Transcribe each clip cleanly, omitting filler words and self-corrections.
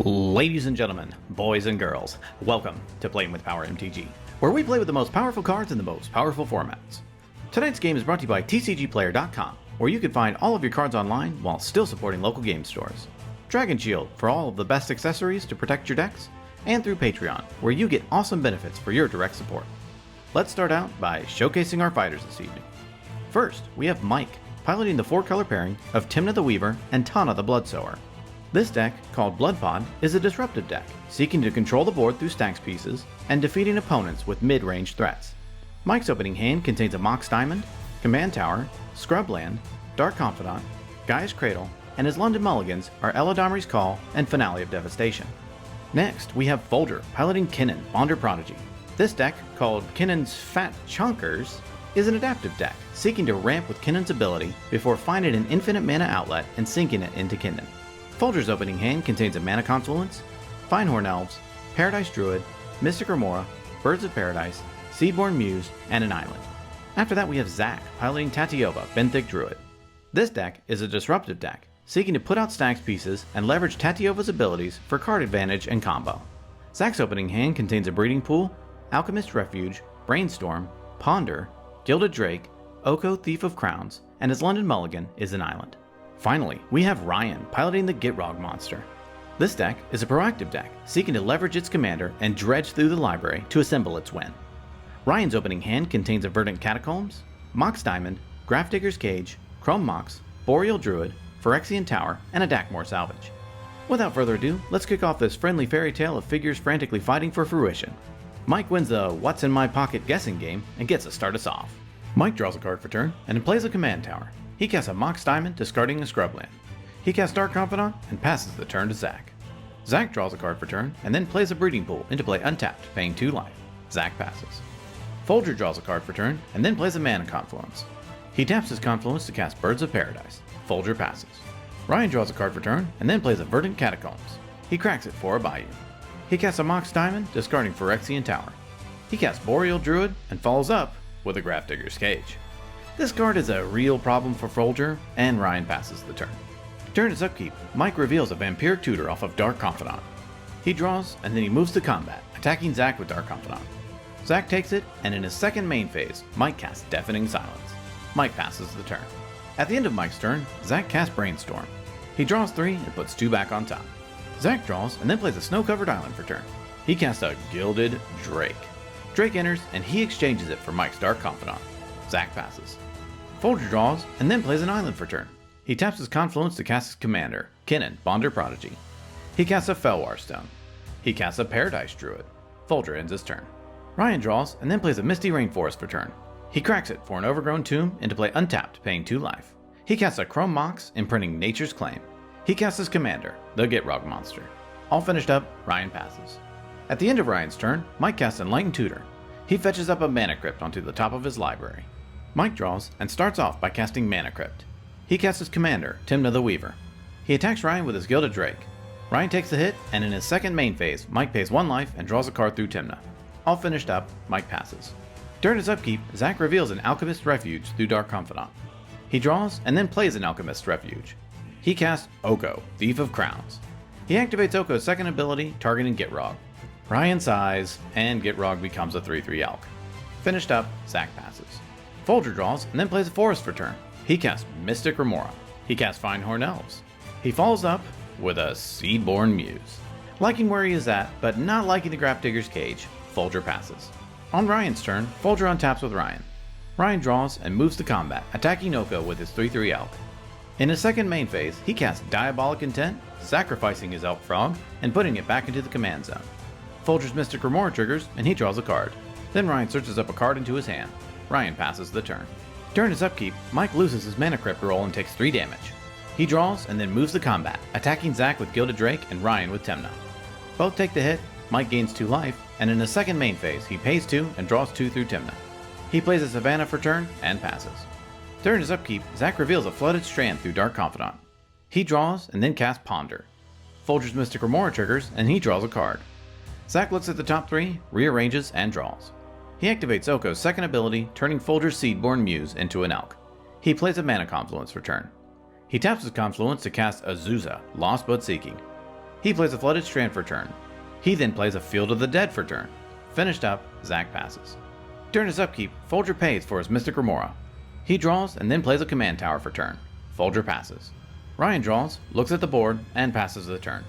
Ladies and gentlemen, boys and girls, welcome to Playing with Power MTG, where we play with the most powerful cards in the most powerful formats. Tonight's game is brought to you by TCGplayer.com, where you can find all of your cards online while still supporting local game stores. Dragon Shield for all of the best accessories to protect your decks, and through Patreon, where you get awesome benefits for your direct support. Let's start out by showcasing our fighters this evening. First, we have Mike, piloting the 4-color pairing of Tymna the Weaver and Tana the Bloodsower. This deck, called Bloodpod, is a disruptive deck, seeking to control the board through stacks pieces and defeating opponents with mid-range threats. Mike's opening hand contains a Mox Diamond, Command Tower, Scrubland, Dark Confidant, Gaia's Cradle, and his London Mulligans are Eladamri's Call and Finale of Devastation. Next, we have Folger, piloting Kinnan, Bonder Prodigy. This deck, called Kinnan's Fat Chunkers, is an adaptive deck, seeking to ramp with Kinnan's ability before finding an infinite mana outlet and sinking it into Kinnan. Folger's opening hand contains a Mana Confluence, Finehorn Elves, Paradise Druid, Mystic Remora, Birds of Paradise, Seedborn Muse, and an island. After that we have Zach, piloting Tatyova, Benthic Druid. This deck is a disruptive deck, seeking to put out stacks pieces and leverage Tatyova's abilities for card advantage and combo. Zach's opening hand contains a Breeding Pool, Alchemist Refuge, Brainstorm, Ponder, Gilded Drake, Oko Thief of Crowns, and his London Mulligan is an island. Finally, we have Ryan, piloting the Gitrog monster. This deck is a proactive deck, seeking to leverage its commander and dredge through the library to assemble its win. Ryan's opening hand contains a Verdant Catacombs, Mox Diamond, Grafdigger's Cage, Chrome Mox, Boreal Druid, Phyrexian Tower, and a Dakmor Salvage. Without further ado, let's kick off this friendly fairy tale of figures frantically fighting for fruition. Mike wins the What's in My Pocket guessing game and gets to start us off. Mike draws a card for turn and then plays a Command Tower. He casts a Mox Diamond, discarding a Scrubland. He casts Dark Confidant and passes the turn to Zach. Zach draws a card for turn and then plays a Breeding Pool into play untapped, paying 2 life. Zach passes. Folger draws a card for turn and then plays a Mana Confluence. He taps his Confluence to cast Birds of Paradise. Folger passes. Ryan draws a card for turn and then plays a Verdant Catacombs. He cracks it for a Bayou. He casts a Mox Diamond, discarding Phyrexian Tower. He casts Boreal Druid and follows up with a Grafdigger's Cage. This card is a real problem for Folger, and Ryan passes the turn. During his upkeep, Mike reveals a Vampiric Tutor off of Dark Confidant. He draws, and then he moves to combat, attacking Zach with Dark Confidant. Zach takes it, and in his second main phase, Mike casts Deafening Silence. Mike passes the turn. At the end of Mike's turn, Zach casts Brainstorm. He draws 3 and puts 2 back on top. Zach draws, and then plays a Snow-Covered Island for turn. He casts a Gilded Drake. Drake enters, and he exchanges it for Mike's Dark Confidant. Zach passes. Folger draws, and then plays an island for turn. He taps his Confluence to cast his commander, Kinnan, Bonder Prodigy. He casts a Felwar Stone. He casts a Paradise Druid. Folger ends his turn. Ryan draws, and then plays a Misty Rainforest for turn. He cracks it for an Overgrown Tomb into play untapped, paying 2 life. He casts a Chrome Mox, imprinting Nature's Claim. He casts his commander, the Gitrog monster. All finished up, Ryan passes. At the end of Ryan's turn, Mike casts Enlightened Tutor. He fetches up a Mana Crypt onto the top of his library. Mike draws and starts off by casting Mana Crypt. He casts his commander, Tymna the Weaver. He attacks Ryan with his Gilded Drake. Ryan takes the hit, and in his second main phase, Mike pays 1 life and draws a card through Tymna. All finished up, Mike passes. During his upkeep, Zach reveals an Alchemist Refuge through Dark Confidant. He draws and then plays an Alchemist Refuge. He casts Oko, Thief of Crowns. He activates Oko's second ability, targeting Gitrog. Ryan sighs, and Gitrog becomes a 3/3 Elk. Finished up, Zach passes. Folger draws and then plays a Forest for turn. He casts Mystic Remora. He casts Finehorn Elves. He follows up with a Seedborn Muse. Liking where he is at, but not liking the Grafdigger's Cage, Folger passes. On Ryan's turn, Folger untaps with Ryan. Ryan draws and moves to combat, attacking Oko with his 3/3 Elk. In his second main phase, he casts Diabolic Intent, sacrificing his Elk Frog and putting it back into the command zone. Folger's Mystic Remora triggers, and he draws a card. Then Ryan searches up a card into his hand. Ryan passes the turn. During his upkeep, Mike loses his Mana Crypt roll and takes 3 damage. He draws and then moves to combat, attacking Zach with Gilded Drake and Ryan with Tymna. Both take the hit, Mike gains 2 life, and in his second main phase, he pays 2 and draws 2 through Tymna. He plays a Savannah for turn and passes. During his upkeep, Zach reveals a Flooded Strand through Dark Confidant. He draws and then casts Ponder. Folger's Mystic Remora triggers, and he draws a card. Zach looks at the top 3, rearranges, and draws. He activates Oko's second ability, turning Folger's Seedborn Muse into an Elk. He plays a Mana Confluence for turn. He taps his Confluence to cast Azusa, Lost but Seeking. He plays a Flooded Strand for turn. He then plays a Field of the Dead for turn. Finished up, Zach passes. During his upkeep, Folger pays for his Mystic Remora. He draws and then plays a Command Tower for turn. Folger passes. Ryan draws, looks at the board, and passes the turn.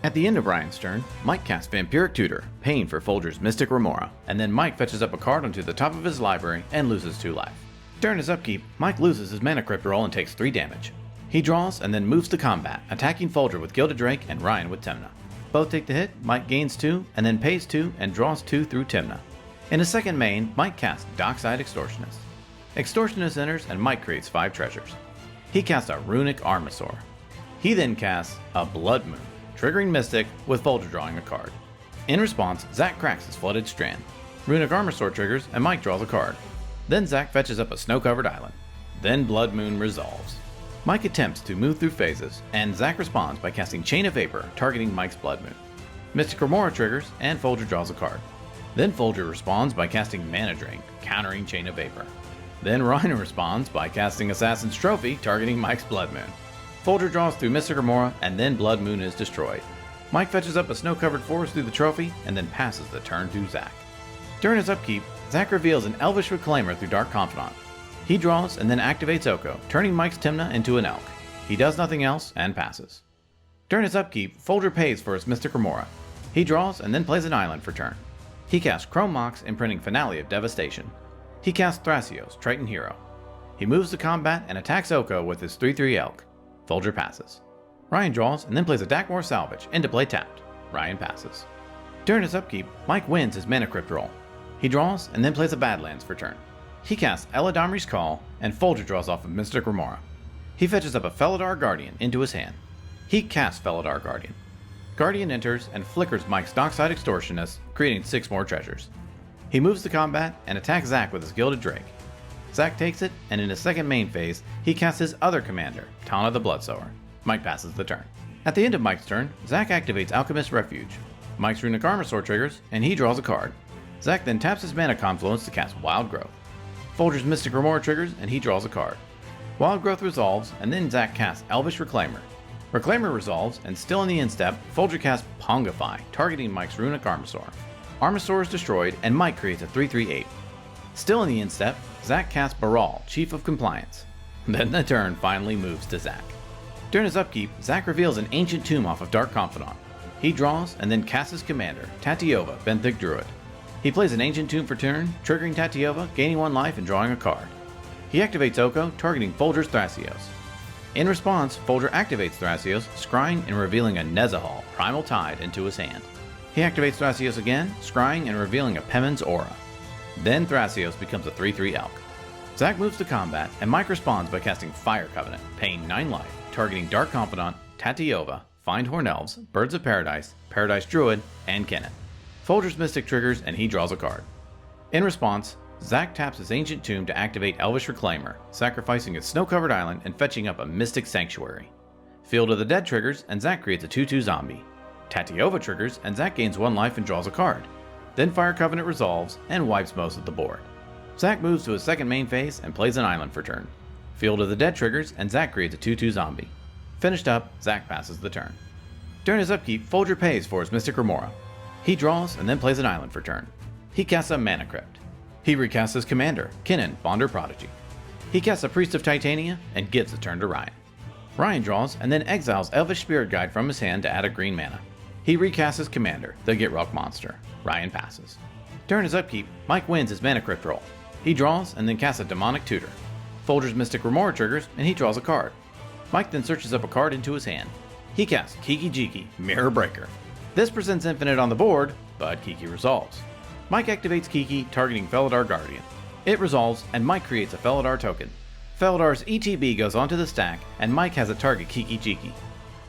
At the end of Ryan's turn, Mike casts Vampiric Tutor, paying for Folger's Mystic Remora, and then Mike fetches up a card onto the top of his library and loses 2 life. During his upkeep, Mike loses his Mana Crypt roll and takes 3 damage. He draws and then moves to combat, attacking Folger with Gilded Drake and Ryan with Tymna. Both take the hit, Mike gains 2, and then pays 2 and draws 2 through Tymna. In his second main, Mike casts Dockside Extortionist. Extortionist enters and Mike creates 5 treasures. He casts a Runic Armasaur. He then casts a Blood Moon, triggering Mystic with Folger drawing a card. In response, Zach cracks his Flooded Strand. Runic Armasaur triggers and Mike draws a card. Then Zach fetches up a snow-covered island. Then Blood Moon resolves. Mike attempts to move through phases, and Zach responds by casting Chain of Vapor, targeting Mike's Blood Moon. Mystic Remora triggers, and Folger draws a card. Then Folger responds by casting Mana Drain, countering Chain of Vapor. Then Ryan responds by casting Assassin's Trophy, targeting Mike's Blood Moon. Folger draws through Mystic Remora, and then Blood Moon is destroyed. Mike fetches up a snow-covered forest through the trophy, and then passes the turn to Zach. During his upkeep, Zach reveals an Elvish Reclaimer through Dark Confidant. He draws and then activates Oko, turning Mike's Tymna into an elk. He does nothing else and passes. During his upkeep, Folger pays for his Mystic Remora. He draws and then plays an island for turn. He casts Chrome Mox, imprinting Finale of Devastation. He casts Thrasios, Triton Hero. He moves to combat and attacks Oko with his 3/3 elk. Folger passes. Ryan draws and then plays a Dakmor Salvage, into play tapped. Ryan passes. During his upkeep, Mike wins his Mana Crypt roll. He draws and then plays a Badlands for turn. He casts Eladamri's Call, and Folger draws off of Mystic Remora. He fetches up a Felidar Guardian into his hand. He casts Felidar Guardian. Guardian enters and flickers Mike's Dockside Extortionist, creating 6 more treasures. He moves to combat and attacks Zach with his Gilded Drake. Zach takes it, and in his second main phase, he casts his other commander, Tana the Bloodsower. Mike passes the turn. At the end of Mike's turn, Zach activates Alchemist's Refuge. Mike's Runic Armasaur triggers, and he draws a card. Zach then taps his Mana Confluence to cast Wild Growth. Folger's Mystic Remora triggers, and he draws a card. Wild Growth resolves, and then Zach casts Elvish Reclaimer. Reclaimer resolves, and still in the end step, Folger casts Pongify, targeting Mike's Runic Armasaur. Armasaur is destroyed, and Mike creates a 3/3/8. Still in the end step, Zach casts Baral, Chief of Compliance. Then the turn finally moves to Zach. During his upkeep, Zach reveals an Ancient Tomb off of Dark Confidant. He draws, and then casts his commander, Tatyova, Benthic Druid. He plays an Ancient Tomb for turn, triggering Tatyova, gaining 1 life and drawing a card. He activates Oko, targeting Folger's Thrasios. In response, Folger activates Thrasios, scrying and revealing a Nezahal, Primal Tide, into his hand. He activates Thrasios again, scrying and revealing a Pemin's Aura. Then Thrasios becomes a 3/3 elk. Zach moves to combat, and Mike responds by casting Fire Covenant, paying 9 life, targeting Dark Confidant, Tatyova, Find Horn Elves, Birds of Paradise, Paradise Druid, and Kinnan. Folger's Mystic triggers, and he draws a card. In response, Zach taps his Ancient Tomb to activate Elvish Reclaimer, sacrificing a snow-covered island and fetching up a Mystic Sanctuary. Field of the Dead triggers, and Zach creates a 2/2 zombie. Tatyova triggers, and Zach gains 1 life and draws a card. Then Fire Covenant resolves and wipes most of the board. Zach moves to his second main phase and plays an island for turn. Field of the Dead triggers, and Zach creates a 2/2 zombie. Finished up, Zach passes the turn. During his upkeep, Folger pays for his Mystic Remora. He draws and then plays an island for turn. He casts a Mana Crypt. He recasts his commander, Kinnan, Bonder Prodigy. He casts a Priest of Titania and gives the turn to Ryan. Ryan draws and then exiles Elvish Spirit Guide from his hand to add a green mana. He recasts his commander, the Gitrog monster. Ryan passes. During his upkeep, Mike wins his Mana Crypt roll. He draws and then casts a Demonic Tutor. Folger's Mystic Remora triggers, and he draws a card. Mike then searches up a card into his hand. He casts Kiki Jiki, Mirror Breaker. This presents Infinite on the board, but Kiki resolves. Mike activates Kiki, targeting Felidar Guardian. It resolves, and Mike creates a Felidar token. Felidar's ETB goes onto the stack, and Mike has a target Kiki Jiki.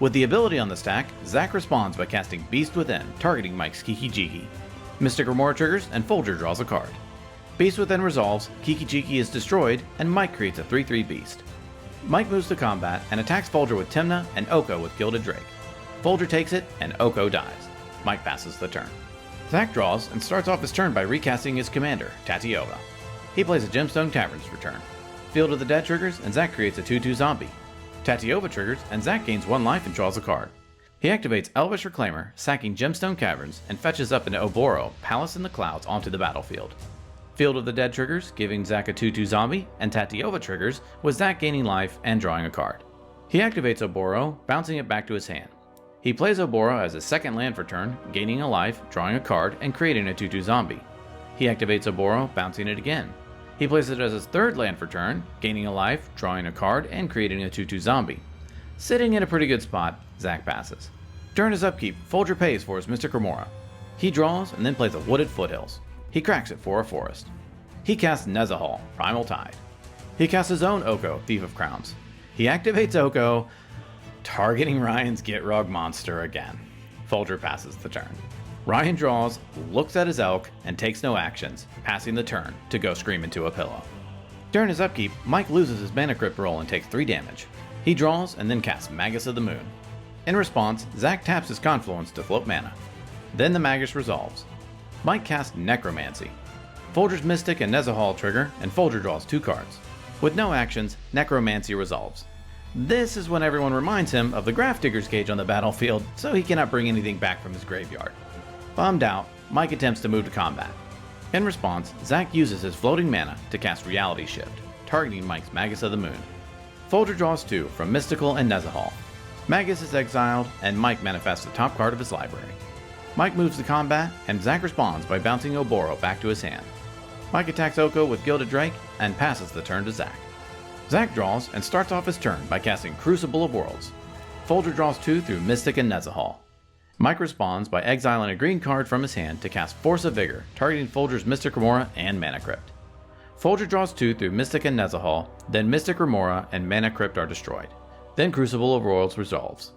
With the ability on the stack, Zach responds by casting Beast Within, targeting Mike's Kiki Jiki. Mystic Remora triggers, and Folger draws a card. Beast Within resolves, Kiki Jiki is destroyed, and Mike creates a 3/3 beast. Mike moves to combat and attacks Folger with Tymna and Oko with Gilded Drake. Folger takes it, and Oko dies. Mike passes the turn. Zach draws and starts off his turn by recasting his commander, Tatyova. He plays a Gemstone Taverns for turn. Field of the Dead triggers, and Zach creates a 2/2 zombie. Tatyova triggers, and Zach gains 1 life and draws a card. He activates Elvish Reclaimer, sacking Gemstone Caverns, and fetches up an Oboro, Palace in the Clouds, onto the battlefield. Field of the Dead triggers, giving Zach a 2/2 zombie, and Tatyova triggers, with Zach gaining life and drawing a card. He activates Oboro, bouncing it back to his hand. He plays Oboro as his second land for turn, gaining a life, drawing a card, and creating a 2/2 zombie. He activates Oboro, bouncing it again. He plays it as his third land for turn, gaining a life, drawing a card, and creating a 2/2 zombie. Sitting in a pretty good spot, Zach passes. During his upkeep, Folger pays for his Mystic Remora. He draws and then plays a Wooded Foothills. He cracks it for a forest. He casts Nezahal, Primal Tide. He casts his own Oko, Thief of Crowns. He activates Oko, targeting Ryan's Gitrog monster again. Folger passes the turn. Ryan draws, looks at his elk, and takes no actions, passing the turn to go scream into a pillow. During his upkeep, Mike loses his Mana Crypt roll and takes 3 damage. He draws and then casts Magus of the Moon. In response, Zach taps his Confluence to float mana. Then the Magus resolves. Mike casts Necromancy. Folger's Mystic and Nezahal trigger, and Folger draws 2 cards. With no actions, Necromancy resolves. This is when everyone reminds him of the Grafdigger's Cage on the battlefield, so he cannot bring anything back from his graveyard. Bummed out, Mike attempts to move to combat. In response, Zach uses his floating mana to cast Reality Shift, targeting Mike's Magus of the Moon. Folger draws 2 from Mystical and Nezahal. Magus is exiled, and Mike manifests the top card of his library. Mike moves to combat, and Zach responds by bouncing Oboro back to his hand. Mike attacks Oko with Gilded Drake, and passes the turn to Zach. Zach draws and starts off his turn by casting Crucible of Worlds. Folger draws 2 through Mystic and Nezahal. Mike responds by exiling a green card from his hand to cast Force of Vigor, targeting Folger's Mystic Remora and Mana Crypt. Folger draws 2 through Mystic and Nezahal, then Mystic Remora and Mana Crypt are destroyed. Then Crucible of Worlds resolves.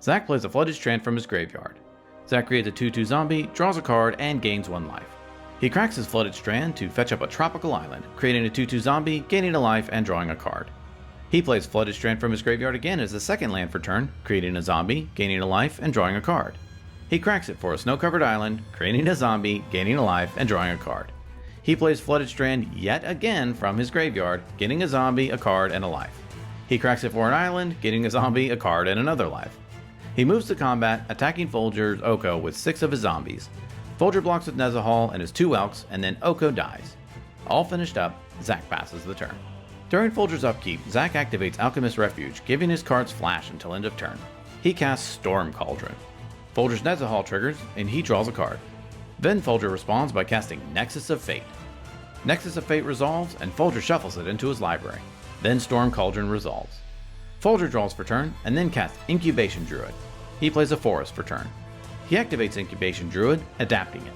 Zach plays a Flooded Strand from his graveyard. Zach creates a 2/2 zombie, draws a card, and gains 1 life. He cracks his Flooded Strand to fetch up a Tropical Island, creating a 2/2 zombie, gaining a life, and drawing a card. He plays Flooded Strand from his graveyard again as the second land for turn, creating a zombie, gaining a life, and drawing a card. He cracks it for a Snow-Covered Island, creating a zombie, gaining a life, and drawing a card. He plays Flooded Strand yet again from his graveyard, getting a zombie, a card, and a life. He cracks it for an island, getting a zombie, a card, and another life. He moves to combat, attacking Folger's Oko with 6 of his zombies. Folger blocks with Nezahal and his 2 elks, and then Oko dies. All finished up, Zach passes the turn. During Folger's upkeep, Zach activates Alchemist's Refuge, giving his cards flash until end of turn. He casts Storm Cauldron. Folger's Nezahal triggers, and he draws a card. Then Folger responds by casting Nexus of Fate. Nexus of Fate resolves, and Folger shuffles it into his library. Then Storm Cauldron resolves. Folger draws for turn, and then casts Incubation Druid. He plays a forest for turn. He activates Incubation Druid, adapting it.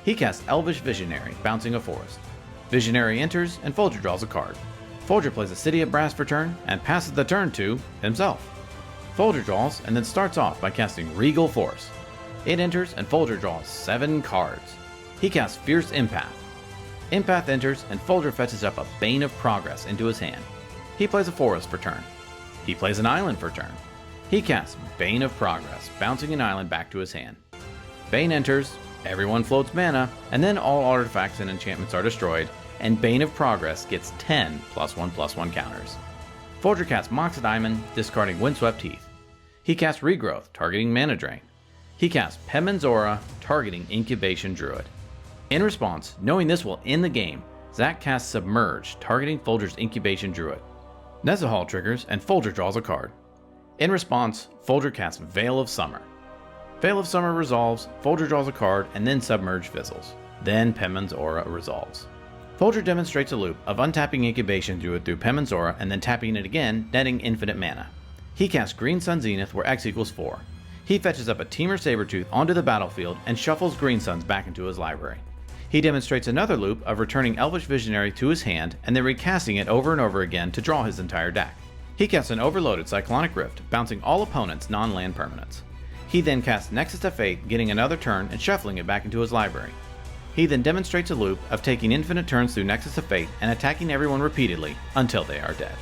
He casts Elvish Visionary, bouncing a forest. Visionary enters, and Folger draws a card. Folger plays a City of Brass for turn, and passes the turn to himself. Folger draws, and then starts off by casting Regal Force. It enters, and Folger draws 7 cards. He casts Fierce Empath. Empath enters, and Folger fetches up a Bane of Progress into his hand. He plays a forest for turn. He plays an island for turn. He casts Bane of Progress, bouncing an island back to his hand. Bane enters, everyone floats mana, and then all artifacts and enchantments are destroyed, and Bane of Progress gets 10 +1/+1 counters. Folger casts Mox Diamond, discarding Windswept Heath. He casts Regrowth, targeting Mana Drain. He casts Pemon's Aura, targeting Incubation Druid. In response, knowing this will end the game, Zach casts Submerge, targeting Folger's Incubation Druid. Nezahal triggers, and Folger draws a card. In response, Folger casts Veil of Summer. Veil of Summer resolves, Folger draws a card, and then Submerge fizzles. Then Pemon's Aura resolves. Folger demonstrates a loop of untapping Incubation Druid through Pemon's Aura and then tapping it again, netting infinite mana. He casts Green Sun Zenith where X equals 4. He fetches up a Temur Sabertooth onto the battlefield and shuffles Green Suns back into his library. He demonstrates another loop of returning Elvish Visionary to his hand and then recasting it over and over again to draw his entire deck. He casts an overloaded Cyclonic Rift, bouncing all opponents' non-land permanents. He then casts Nexus of Fate, getting another turn and shuffling it back into his library. He then demonstrates a loop of taking infinite turns through Nexus of Fate and attacking everyone repeatedly until they are dead.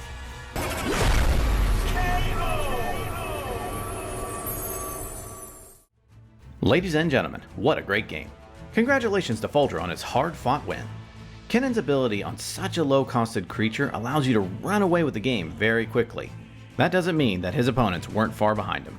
Ladies and gentlemen, what a great game. Congratulations to Folger on his hard-fought win. Kinnan's ability on such a low-costed creature allows you to run away with the game very quickly. That doesn't mean that his opponents weren't far behind him.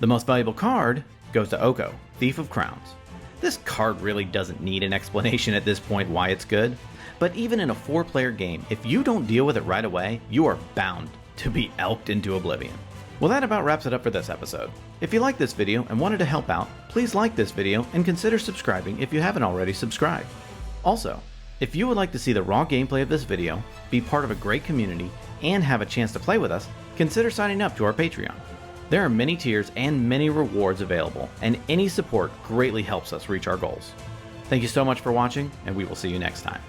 The most valuable card goes to Oko, Thief of Crowns. This card really doesn't need an explanation at this point why it's good, but even in a 4-player game, if you don't deal with it right away, you are bound to be elked into oblivion. Well, that about wraps it up for this episode. If you liked this video and wanted to help out, please like this video and consider subscribing if you haven't already subscribed. Also, if you would like to see the raw gameplay of this video, be part of a great community, and have a chance to play with us, consider signing up to our Patreon. There are many tiers and many rewards available, and any support greatly helps us reach our goals. Thank you so much for watching, and we will see you next time.